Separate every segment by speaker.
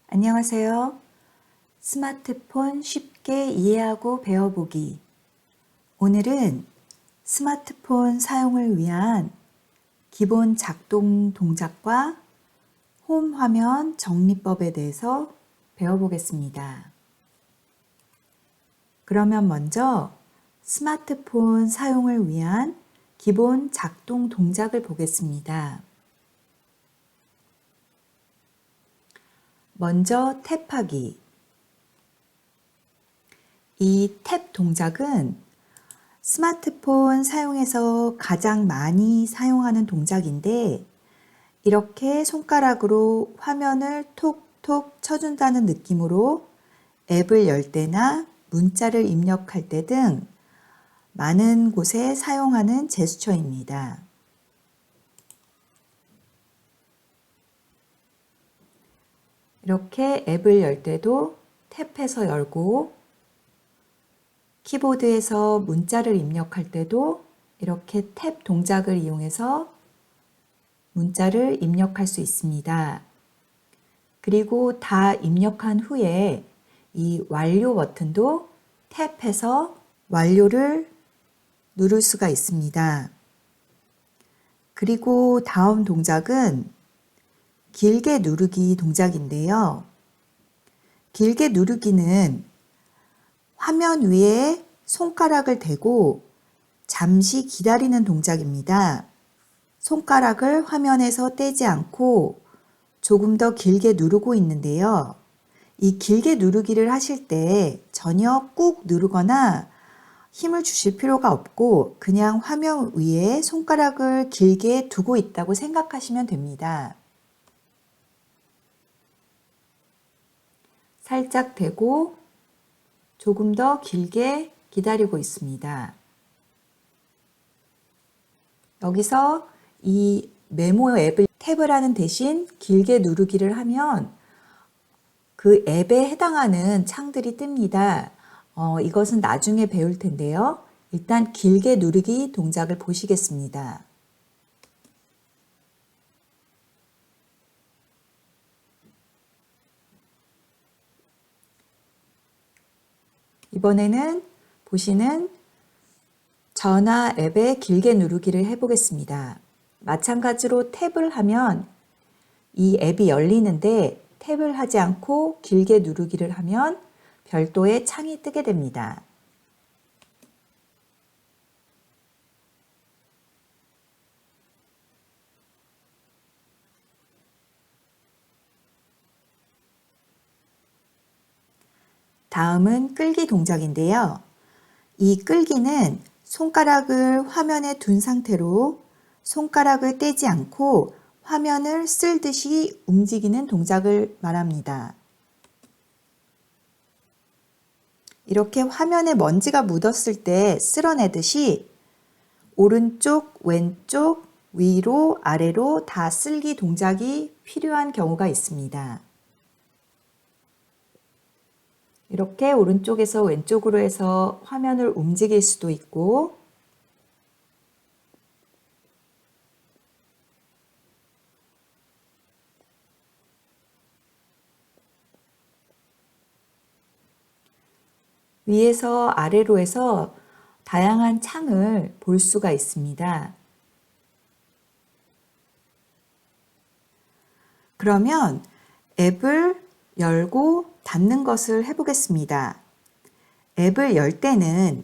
Speaker 1: 안녕하세요. 스마트폰 쉽게 이해하고 배워보기. 오늘은 스마트폰 사용을 위한 기본 작동 동작과 홈 화면 정리법에 대해서 배워보겠습니다. 그러면 먼저 스마트폰 사용을 위한 기본 작동 동작을 보겠습니다. 먼저 탭하기. 이 탭 동작은 스마트폰 사용에서 가장 많이 사용하는 동작인데 이렇게 손가락으로 화면을 톡톡 쳐준다는 느낌으로 앱을 열 때나 문자를 입력할 때 등 많은 곳에 사용하는 제스처입니다. 이렇게 앱을 열 때도 탭해서 열고 키보드에서 문자를 입력할 때도 이렇게 탭 동작을 이용해서 문자를 입력할 수 있습니다. 그리고 다 입력한 후에 이 완료 버튼도 탭해서 완료를 누를 수가 있습니다. 그리고 다음 동작은 길게 누르기 동작인데요. 길게 누르기는 화면 위에 손가락을 대고 잠시 기다리는 동작입니다. 손가락을 화면에서 떼지 않고 조금 더 길게 누르고 있는데요. 이 길게 누르기를 하실 때 전혀 꾹 누르거나 힘을 주실 필요가 없고 그냥 화면 위에 손가락을 길게 두고 있다고 생각하시면 됩니다. 살짝 대고 조금 더 길게 기다리고 있습니다. 여기서 이 메모 앱을 탭을 하는 대신 길게 누르기를 하면 그 앱에 해당하는 창들이 뜹니다. 이것은 나중에 배울 텐데요. 일단 길게 누르기 동작을 보시겠습니다. 이번에는 보시는 전화 앱에 길게 누르기를 해보겠습니다. 마찬가지로 탭을 하면 이 앱이 열리는데 탭을 하지 않고 길게 누르기를 하면 별도의 창이 뜨게 됩니다. 다음은 끌기 동작인데요. 이 끌기는 손가락을 화면에 둔 상태로 손가락을 떼지 않고 화면을 쓸듯이 움직이는 동작을 말합니다. 이렇게 화면에 먼지가 묻었을 때 쓸어내듯이 오른쪽, 왼쪽, 위로, 아래로 다 쓸기 동작이 필요한 경우가 있습니다. 이렇게 오른쪽에서 왼쪽으로 해서 화면을 움직일 수도 있고 위에서 아래로 해서 다양한 창을 볼 수가 있습니다. 그러면 앱을 열고 닫는 것을 해보겠습니다. 앱을 열 때는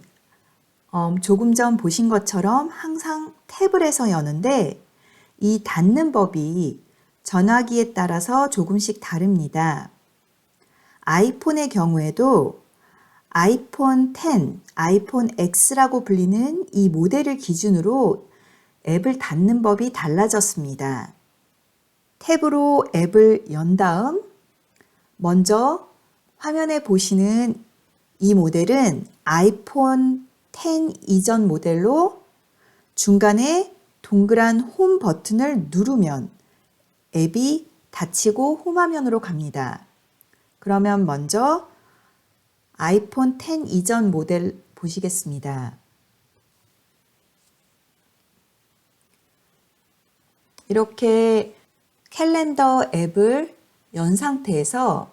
Speaker 1: 조금 전 보신 것처럼 항상 탭을 해서 여는데 이 닫는 법이 전화기에 따라서 조금씩 다릅니다. 아이폰의 경우에도 아이폰 X, 아이폰 X라고 불리는 이 모델을 기준으로 앱을 닫는 법이 달라졌습니다. 탭으로 앱을 연 다음 먼저 화면에 보시는 이 모델은 아이폰 X 이전 모델로 중간에 동그란 홈 버튼을 누르면 앱이 닫히고 홈 화면으로 갑니다. 그러면 먼저 아이폰 X 이전 모델 보시겠습니다. 이렇게 캘린더 앱을 연 상태에서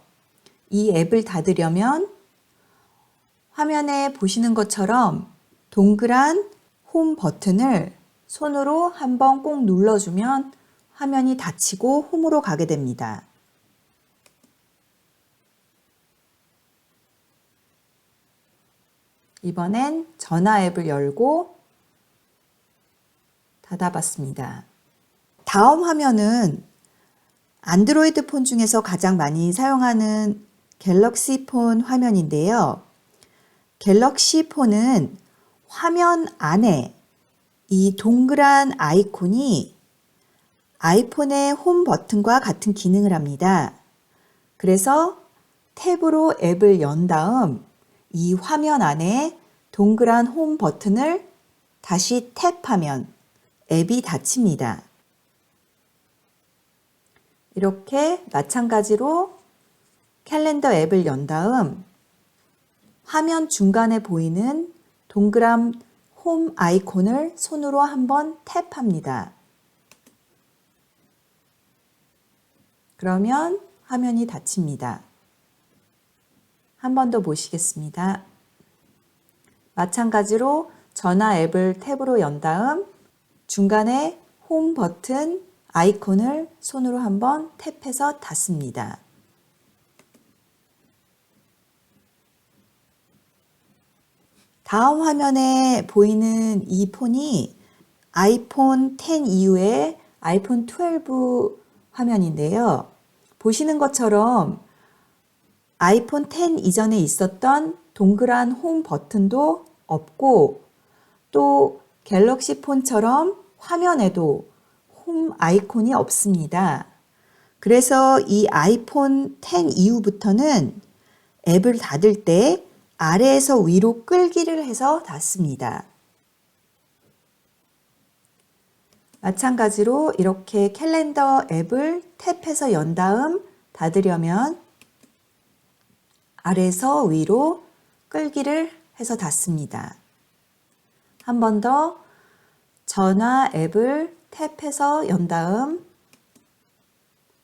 Speaker 1: 이 앱을 닫으려면 화면에 보시는 것처럼 동그란 홈 버튼을 손으로 한번 꼭 눌러주면 화면이 닫히고 홈으로 가게 됩니다. 이번엔 전화 앱을 열고 닫아봤습니다. 다음 화면은 안드로이드 폰 중에서 가장 많이 사용하는 갤럭시 폰 화면인데요. 갤럭시 폰은 화면 안에 이 동그란 아이콘이 아이폰의 홈 버튼과 같은 기능을 합니다. 그래서 탭으로 앱을 연 다음 이 화면 안에 동그란 홈 버튼을 다시 탭하면 앱이 닫힙니다. 이렇게 마찬가지로 캘린더 앱을 연 다음 화면 중간에 보이는 동그란 홈 아이콘을 손으로 한번 탭합니다. 그러면 화면이 닫힙니다. 한 번 더 보시겠습니다. 마찬가지로 전화 앱을 탭으로 연 다음 중간에 홈 버튼 아이콘을 손으로 한번 탭해서 닫습니다. 다음 화면에 보이는 이 폰이 아이폰 10 이후의 아이폰 12 화면인데요. 보시는 것처럼 아이폰 10 이전에 있었던 동그란 홈 버튼도 없고 또 갤럭시 폰처럼 화면에도 홈 아이콘이 없습니다. 그래서 이 아이폰 10 이후부터는 앱을 닫을 때 아래에서 위로 끌기를 해서 닫습니다. 마찬가지로 이렇게 캘린더 앱을 탭해서 연 다음 닫으려면 아래에서 위로 끌기를 해서 닫습니다. 한 번 더 전화 앱을 탭해서 연 다음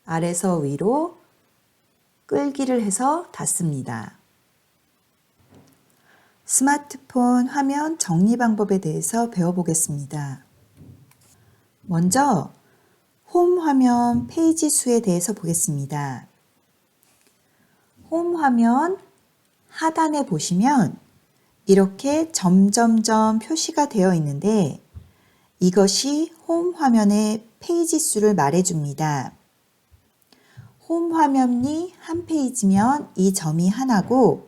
Speaker 1: 아래에서 위로 끌기를 해서 닫습니다. 스마트폰 화면 정리 방법에 대해서 배워보겠습니다. 먼저 홈 화면 페이지 수에 대해서 보겠습니다. 홈 화면 하단에 보시면 이렇게 점점점 표시가 되어 있는데 이것이 홈 화면의 페이지 수를 말해줍니다. 홈 화면이 한 페이지면 이 점이 하나고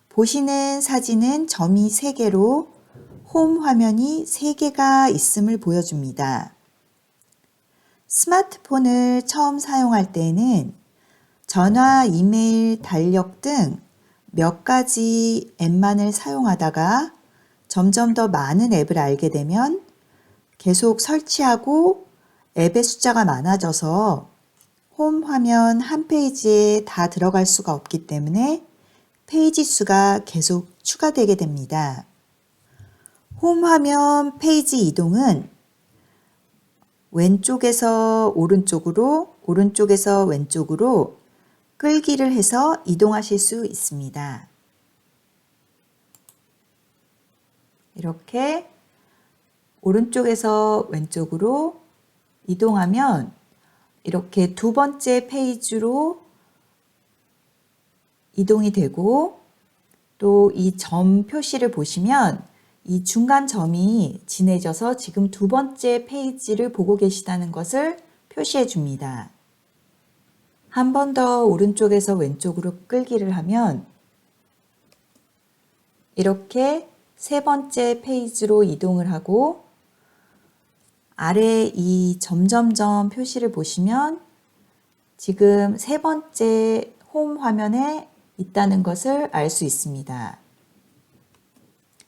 Speaker 1: 보시는 사진은 점이 3개로 홈 화면이 3개가 있음을 보여줍니다. 스마트폰을 처음 사용할 때에는 전화, 이메일, 달력 등 몇 가지 앱만을 사용하다가 점점 더 많은 앱을 알게 되면 계속 설치하고 앱의 숫자가 많아져서 홈 화면 한 페이지에 다 들어갈 수가 없기 때문에 페이지 수가 계속 추가되게 됩니다. 홈 화면 페이지 이동은 왼쪽에서 오른쪽으로, 오른쪽에서 왼쪽으로 끌기를 해서 이동하실 수 있습니다. 이렇게 오른쪽에서 왼쪽으로 이동하면 이렇게 두 번째 페이지로 이동이 되고 또 이 점 표시를 보시면 이 중간 점이 진해져서 지금 두 번째 페이지를 보고 계시다는 것을 표시해 줍니다. 한 번 더 오른쪽에서 왼쪽으로 끌기를 하면 이렇게 세 번째 페이지로 이동을 하고 아래 이 점점점 표시를 보시면 지금 세 번째 홈 화면에 있다는 것을 알 수 있습니다.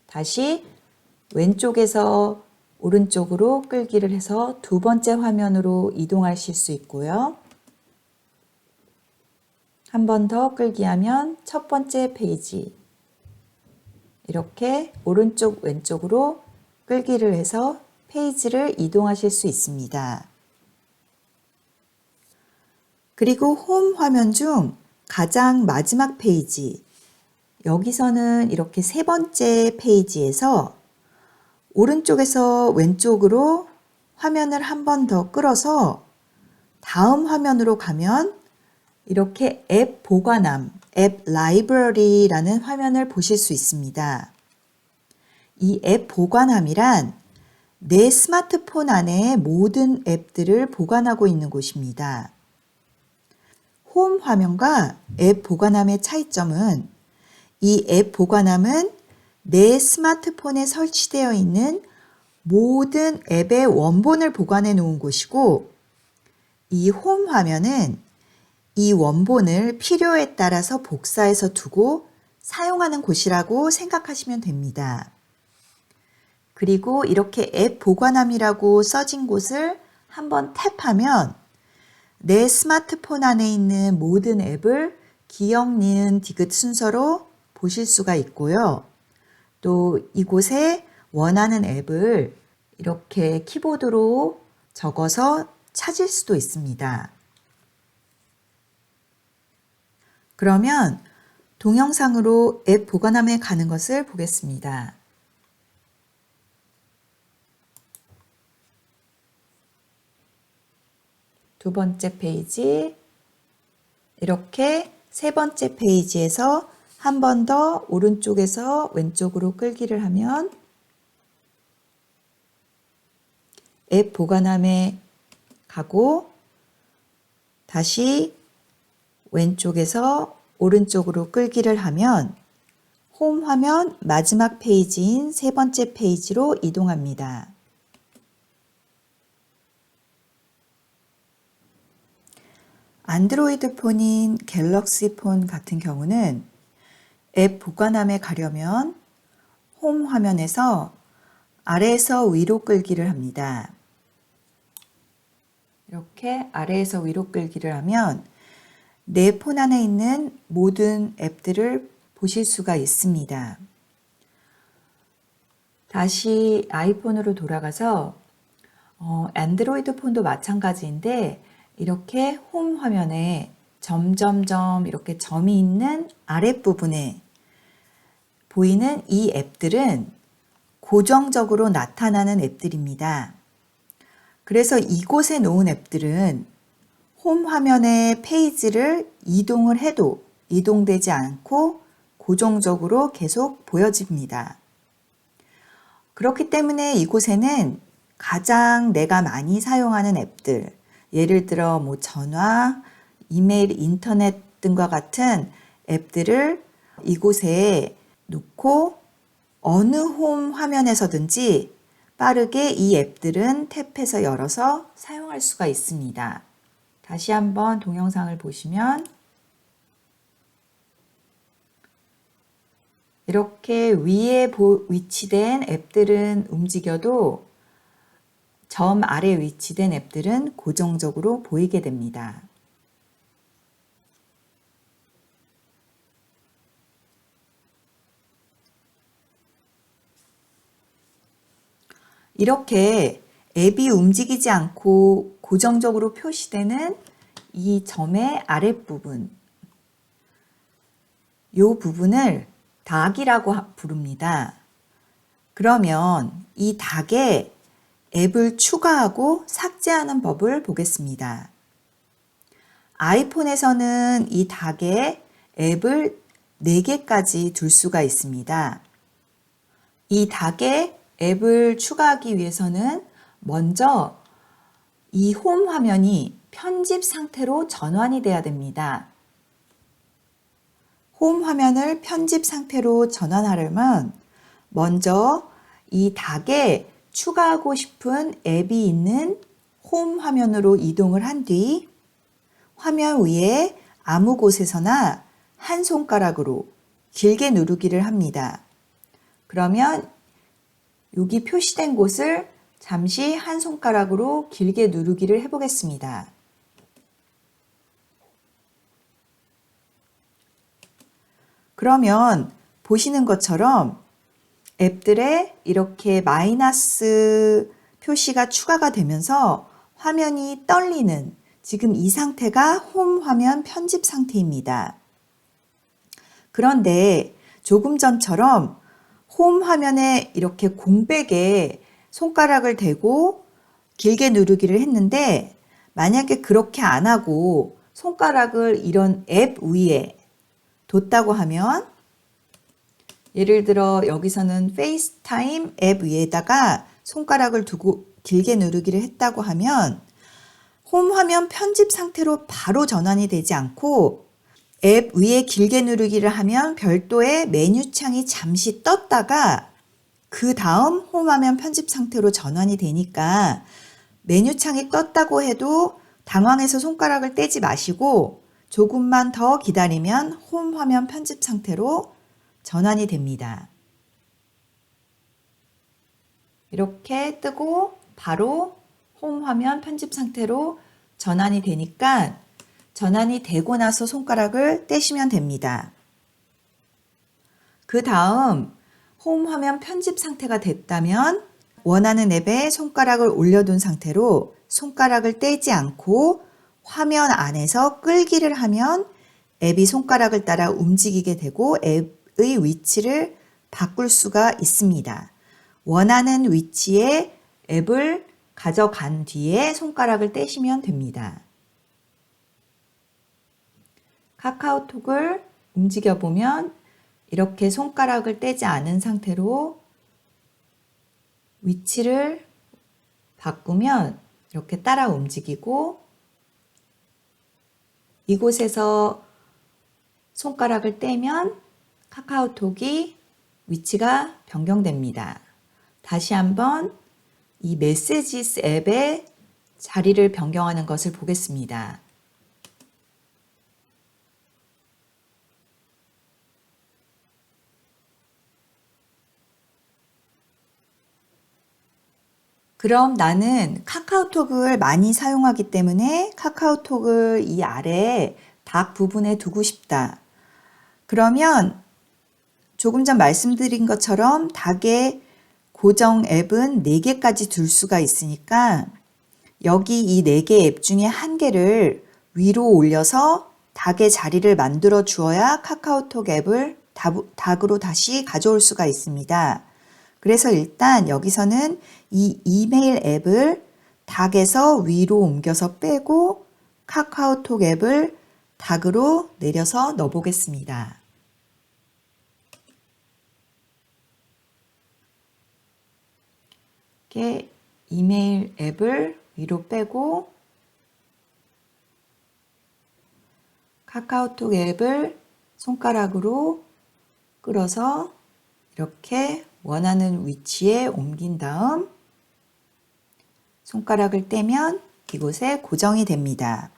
Speaker 1: 다시 왼쪽에서 오른쪽으로 끌기를 해서 두 번째 화면으로 이동하실 수 있고요. 한 번 더 끌기 하면 첫 번째 페이지. 이렇게 오른쪽 왼쪽으로 끌기를 해서 페이지를 이동하실 수 있습니다. 그리고 홈 화면 중 가장 마지막 페이지, 여기서는 이렇게 세 번째 페이지에서 오른쪽에서 왼쪽으로 화면을 한 번 더 끌어서 다음 화면으로 가면 이렇게 앱 보관함, 앱 라이브러리라는 화면을 보실 수 있습니다. 이 앱 보관함이란 내 스마트폰 안에 모든 앱들을 보관하고 있는 곳입니다. 홈 화면과 앱 보관함의 차이점은 이 앱 보관함은 내 스마트폰에 설치되어 있는 모든 앱의 원본을 보관해 놓은 곳이고, 이 홈 화면은 이 원본을 필요에 따라서 복사해서 두고 사용하는 곳이라고 생각하시면 됩니다. 그리고 이렇게 앱 보관함이라고 써진 곳을 한번 탭하면 내 스마트폰 안에 있는 모든 앱을 기억, 니은, 디귿 순서로 보실 수가 있고요. 또 이곳에 원하는 앱을 이렇게 키보드로 적어서 찾을 수도 있습니다. 그러면 동영상으로 앱 보관함에 가는 것을 보겠습니다. 두 번째 페이지, 이렇게 세 번째 페이지에서 한 번 더 오른쪽에서 왼쪽으로 끌기를 하면 앱 보관함에 가고 다시 왼쪽에서 오른쪽으로 끌기를 하면 홈 화면 마지막 페이지인 세 번째 페이지로 이동합니다. 안드로이드 폰인 갤럭시 폰 같은 경우는 앱 보관함에 가려면 홈 화면에서 아래에서 위로 끌기를 합니다. 이렇게 아래에서 위로 끌기를 하면 내 폰 안에 있는 모든 앱들을 보실 수가 있습니다. 다시 아이폰으로 돌아가서 안드로이드 폰도 마찬가지인데 이렇게 홈 화면에 점점점 이렇게 점이 있는 아랫부분에 보이는 이 앱들은 고정적으로 나타나는 앱들입니다. 그래서 이곳에 놓은 앱들은 홈 화면의 페이지를 이동을 해도 이동되지 않고 고정적으로 계속 보여집니다. 그렇기 때문에 이곳에는 가장 내가 많이 사용하는 앱들, 예를 들어 전화, 이메일, 인터넷 등과 같은 앱들을 이곳에 놓고 어느 홈 화면에서든지 빠르게 이 앱들은 탭해서 열어서 사용할 수가 있습니다. 다시 한번 동영상을 보시면 이렇게 위에 위치된 앱들은 움직여도 점 아래 위치된 앱들은 고정적으로 보이게 됩니다. 이렇게 앱이 움직이지 않고 고정적으로 표시되는 이 점의 아랫부분, 이 부분을 닥이라고 부릅니다. 그러면 이 닥에 앱을 추가하고 삭제하는 법을 보겠습니다. 아이폰에서는 이 닥에 앱을 4개까지 둘 수가 있습니다. 이 닥에 앱을 추가하기 위해서는 먼저 이 홈 화면이 편집 상태로 전환이 돼야 됩니다. 홈 화면을 편집 상태로 전환하려면 먼저 이 닥에 추가하고 싶은 앱이 있는 홈 화면으로 이동을 한 뒤 화면 위에 아무 곳에서나 한 손가락으로 길게 누르기를 합니다. 그러면 여기 표시된 곳을 잠시 한 손가락으로 길게 누르기를 해보겠습니다. 그러면 보시는 것처럼 앱들에 이렇게 마이너스 표시가 추가가 되면서 화면이 떨리는 지금 이 상태가 홈 화면 편집 상태입니다. 그런데 조금 전처럼 홈 화면에 이렇게 공백에 손가락을 대고 길게 누르기를 했는데 만약에 그렇게 안 하고 손가락을 이런 앱 위에 뒀다고 하면 예를 들어 여기서는 페이스타임 앱 위에다가 손가락을 두고 길게 누르기를 했다고 하면 홈 화면 편집 상태로 바로 전환이 되지 않고 앱 위에 길게 누르기를 하면 별도의 메뉴창이 잠시 떴다가 그 다음 홈 화면 편집 상태로 전환이 되니까 메뉴창이 떴다고 해도 당황해서 손가락을 떼지 마시고 조금만 더 기다리면 홈 화면 편집 상태로 전환이 됩니다. 이렇게 뜨고 바로 홈 화면 편집 상태로 전환이 되니까 전환이 되고 나서 손가락을 떼시면 됩니다. 그 다음 홈 화면 편집 상태가 됐다면 원하는 앱에 손가락을 올려둔 상태로 손가락을 떼지 않고 화면 안에서 끌기를 하면 앱이 손가락을 따라 움직이게 되고 앱의 위치를 바꿀 수가 있습니다. 원하는 위치에 앱을 가져간 뒤에 손가락을 떼시면 됩니다. 카카오톡을 움직여 보면 이렇게 손가락을 떼지 않은 상태로 위치를 바꾸면 이렇게 따라 움직이고 이곳에서 손가락을 떼면 카카오톡이 위치가 변경됩니다. 다시 한번 이 메시지스 앱의 자리를 변경하는 것을 보겠습니다. 그럼 나는 카카오톡을 많이 사용하기 때문에 카카오톡을 이 아래에 닭 부분에 두고 싶다. 그러면 조금 전 말씀드린 것처럼 닭의 고정 앱은 4개까지 둘 수가 있으니까 여기 이 4개 앱 중에 한 개를 위로 올려서 닭의 자리를 만들어 주어야 카카오톡 앱을 닭으로 다시 가져올 수가 있습니다. 그래서 일단 여기서는 이 이메일 앱을 닭에서 위로 옮겨서 빼고 카카오톡 앱을 닭으로 내려서 넣어 보겠습니다. 이렇게 이메일 앱을 위로 빼고 카카오톡 앱을 손가락으로 끌어서 이렇게 원하는 위치에 옮긴 다음 손가락을 떼면 이곳에 고정이 됩니다.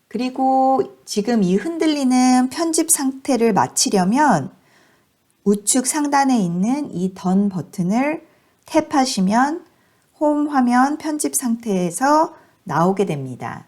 Speaker 1: 그리고 지금 이 흔들리는 편집 상태를 마치려면 우측 상단에 있는 이 던 버튼을 탭하시면 홈 화면 편집 상태에서 나오게 됩니다.